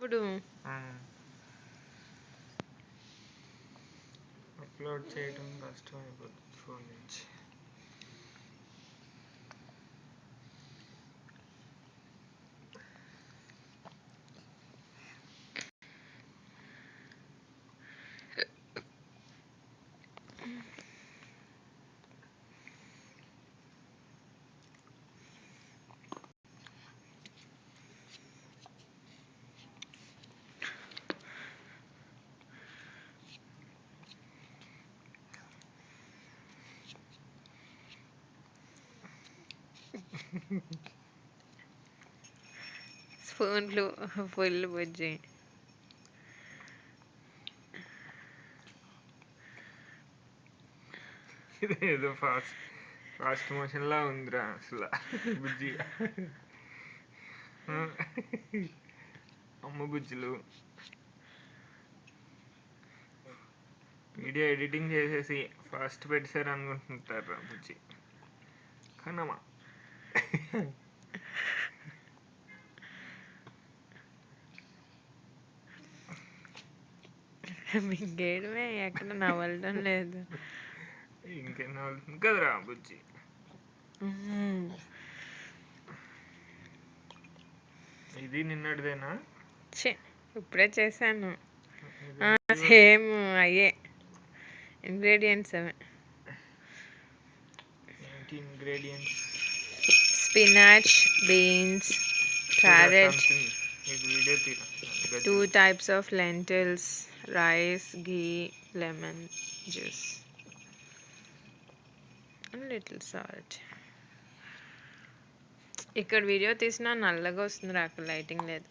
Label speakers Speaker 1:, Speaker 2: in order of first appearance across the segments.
Speaker 1: ఇప్పుడు
Speaker 2: అప్లోడ్ చేయడం కష్టం అయిపోతుంది ఫోన్ నుంచి.
Speaker 1: స్పూన్లు ఫుల్ బుజ్జి.
Speaker 2: ఇదేదో ఫాస్ట్ మోషన్ లా ఉందిరా అసలు బుజ్జి. అమ్మ బుజ్జులు వీడియో ఎడిటింగ్ చేసేసి ఫాస్ట్ పెట్టారు అనుకుంటుంటారు బుజ్జి. కనమా
Speaker 1: మింగేయడమే, ఎక్కడ నవ్వడం లేదు.
Speaker 2: ఇంకేం నవ్వుతుంది కదరా బుజ్జి. ఇది నిన్నటిదేనా?
Speaker 1: ఇప్పుడే చేశాను. సేమ్ అయ్యే ఇంగ్రీడియంట్స్ అవే.
Speaker 2: ఏంటి ఇంగ్రీడియంట్స్?
Speaker 1: స్పినాచ్, బీన్స్, carrot,
Speaker 2: ఇది వీడియో తీరా
Speaker 1: 2 types of lentils, rice, ghee, lemon juice and little salt. ఇక్కడ వీడియో తీసినా నల్లగా వస్తుంది, అక్కడ లైటింగ్ లేదు.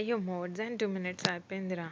Speaker 1: అయ్యో, మోర్ దాన్ 2 minutes అయిపోయిందిరా.